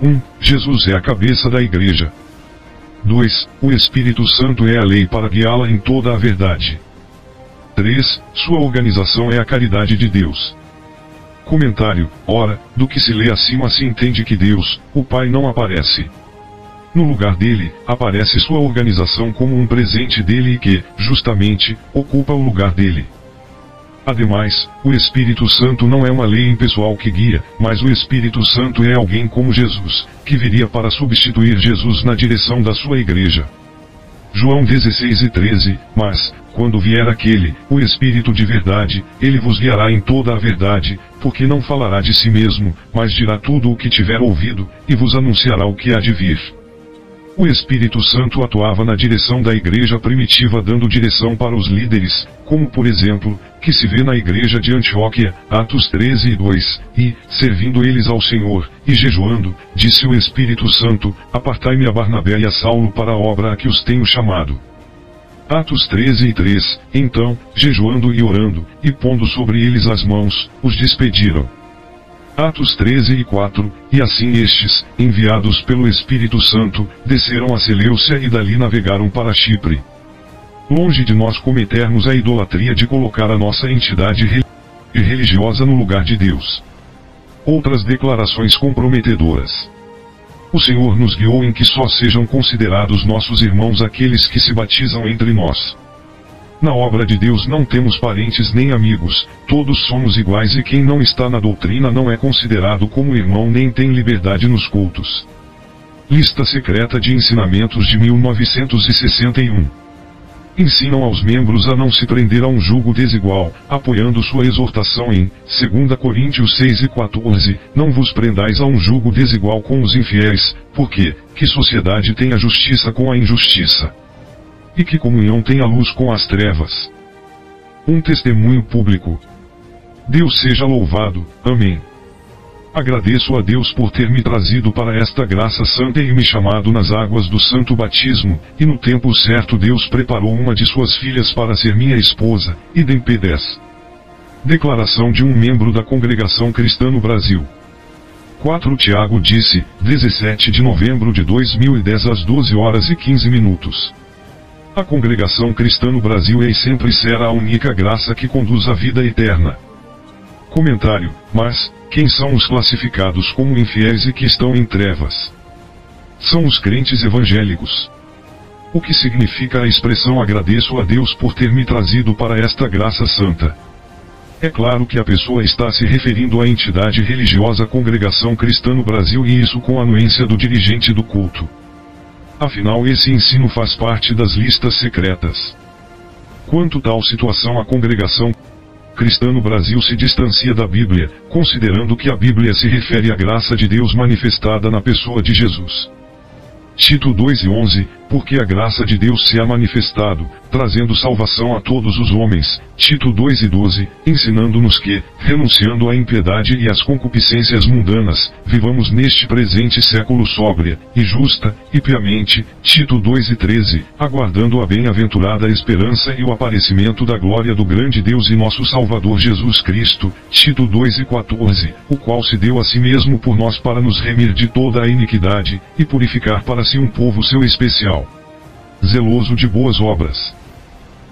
1. Jesus é a cabeça da igreja. 2. O Espírito Santo é a lei para guiá-la em toda a verdade. 3. Sua organização é a caridade de Deus. Comentário. Ora, do que se lê acima se entende que Deus, o Pai não aparece. No lugar dele, aparece sua organização como um presente dele e que, justamente, ocupa o lugar dele. Ademais, o Espírito Santo não é uma lei impessoal que guia, mas o Espírito Santo é alguém como Jesus, que viria para substituir Jesus na direção da sua igreja. João 16:13, mas, quando vier aquele, o Espírito de verdade, ele vos guiará em toda a verdade, porque não falará de si mesmo, mas dirá tudo o que tiver ouvido, e vos anunciará o que há de vir. O Espírito Santo atuava na direção da igreja primitiva dando direção para os líderes, como por exemplo, que se vê na igreja de Antioquia, Atos 13:2, e, servindo eles ao Senhor, e jejuando, disse o Espírito Santo, apartai-me a Barnabé e a Saulo para a obra a que os tenho chamado. Atos 13:3, então, jejuando e orando, e pondo sobre eles as mãos, os despediram. Atos 13:4, e assim estes, enviados pelo Espírito Santo, desceram a Seleucia e dali navegaram para Chipre. Longe de nós cometermos a idolatria de colocar a nossa entidade religiosa no lugar de Deus. Outras declarações comprometedoras. O Senhor nos guiou em que só sejam considerados nossos irmãos aqueles que se batizam entre nós. Na obra de Deus não temos parentes nem amigos, todos somos iguais e quem não está na doutrina não é considerado como irmão nem tem liberdade nos cultos. Lista secreta de ensinamentos de 1961. Ensinam aos membros a não se prender a um jugo desigual, apoiando sua exortação em 2 Coríntios 6:14, não vos prendais a um jugo desigual com os infiéis, porque, que sociedade tem a justiça com a injustiça? E que comunhão tem a luz com as trevas? Um testemunho público. Deus seja louvado, amém. Agradeço a Deus por ter me trazido para esta graça santa e me chamado nas águas do santo batismo, e no tempo certo Deus preparou uma de suas filhas para ser minha esposa, idem P10. Declaração de um membro da Congregação Cristã no Brasil. 4 Tiago disse, 17 de novembro de 2010 às 12h15. A Congregação Cristã no Brasil é e sempre será a única graça que conduz à vida eterna. Comentário, mas, quem são os classificados como infiéis e que estão em trevas? São os crentes evangélicos. O que significa a expressão agradeço a Deus por ter me trazido para esta graça santa? É claro que a pessoa está se referindo à entidade religiosa Congregação Cristã no Brasil e isso com a anuência do dirigente do culto. Afinal esse ensino faz parte das listas secretas. Quanto tal situação a Congregação Cristã no Brasil se distancia da Bíblia, considerando que a Bíblia se refere à graça de Deus manifestada na pessoa de Jesus. Tito 2:11, porque a graça de Deus se ha manifestado, trazendo salvação a todos os homens, Tito 2:12, ensinando-nos que, renunciando à impiedade e às concupiscências mundanas, vivamos neste presente século sóbria, e justa, e piamente, Tito 2:13, aguardando a bem-aventurada esperança e o aparecimento da glória do grande Deus e nosso Salvador Jesus Cristo, Tito 2:14, o qual se deu a si mesmo por nós para nos remir de toda a iniquidade, e purificar para si um povo seu especial, zeloso de boas obras.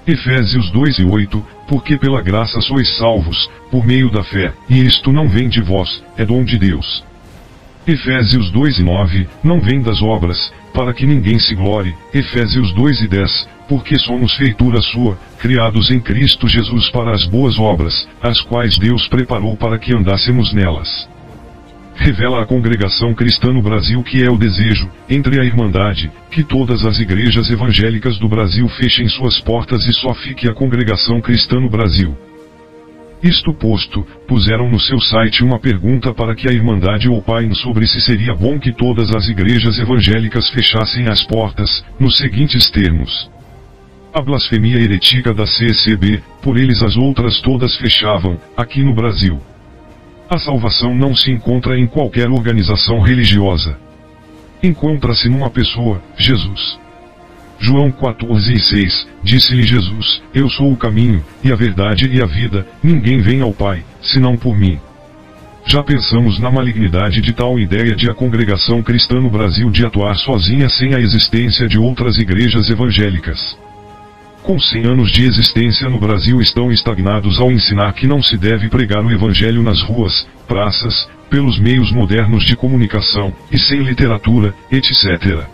Efésios 2:8, porque pela graça sois salvos, por meio da fé, e isto não vem de vós, é dom de Deus. Efésios 2:9, não vem das obras, para que ninguém se glorie. Efésios 2:10, porque somos feitura sua, criados em Cristo Jesus para as boas obras, as quais Deus preparou para que andássemos nelas. Revela a Congregação Cristã no Brasil que é o desejo, entre a Irmandade, que todas as igrejas evangélicas do Brasil fechem suas portas e só fique a Congregação Cristã no Brasil. Isto posto, puseram no seu site uma pergunta para que a Irmandade opine sobre se seria bom que todas as igrejas evangélicas fechassem as portas, nos seguintes termos. A blasfemia herética da CCB, por eles as outras todas fechavam, aqui no Brasil. A salvação não se encontra em qualquer organização religiosa. Encontra-se numa pessoa, Jesus. João 14:6, disse-lhe Jesus, eu sou o caminho, e a verdade e a vida, ninguém vem ao Pai, senão por mim. Já pensamos na malignidade de tal ideia de a Congregação Cristã no Brasil de atuar sozinha sem a existência de outras igrejas evangélicas. Com 100 anos de existência no Brasil estão estagnados ao ensinar que não se deve pregar o Evangelho nas ruas, praças, pelos meios modernos de comunicação, e sem literatura, etc.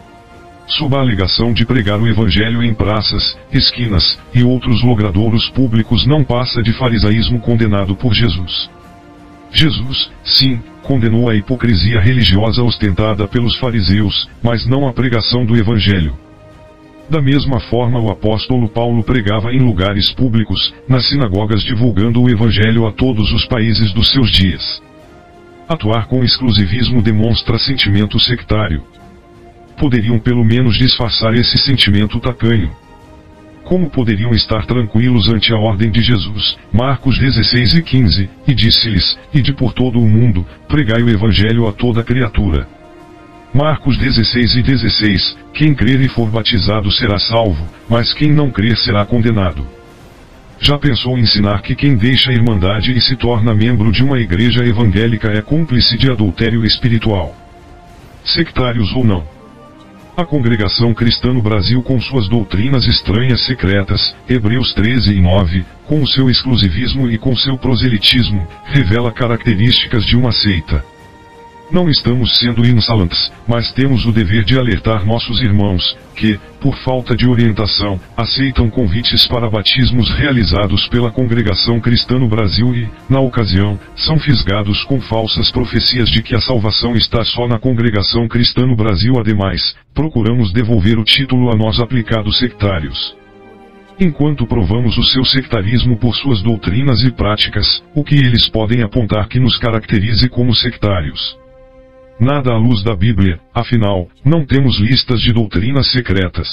Sob a alegação de pregar o Evangelho em praças, esquinas, e outros logradouros públicos não passa de farisaísmo condenado por Jesus. Jesus, sim, condenou a hipocrisia religiosa ostentada pelos fariseus, mas não a pregação do Evangelho. Da mesma forma o apóstolo Paulo pregava em lugares públicos, nas sinagogas divulgando o Evangelho a todos os países dos seus dias. Atuar com exclusivismo demonstra sentimento sectário. Poderiam pelo menos disfarçar esse sentimento tacanho. Como poderiam estar tranquilos ante a ordem de Jesus, Marcos 16:15, e disse-lhes, ide por todo o mundo, pregai o Evangelho a toda criatura. Marcos 16:16, quem crer e for batizado será salvo, mas quem não crer será condenado. Já pensou em ensinar que quem deixa a Irmandade e se torna membro de uma igreja evangélica é cúmplice de adultério espiritual? Sectários ou não? A Congregação Cristã no Brasil com suas doutrinas estranhas secretas, Hebreus 13:9, com o seu exclusivismo e com seu proselitismo, revela características de uma seita. Não estamos sendo insolentes, mas temos o dever de alertar nossos irmãos, que, por falta de orientação, aceitam convites para batismos realizados pela Congregação Cristã no Brasil e, na ocasião, são fisgados com falsas profecias de que a salvação está só na Congregação Cristã no Brasil. Ademais, procuramos devolver o título a nós aplicados sectários. Enquanto provamos o seu sectarismo por suas doutrinas e práticas, o que eles podem apontar que nos caracterize como sectários? Nada à luz da Bíblia, afinal, não temos listas de doutrinas secretas.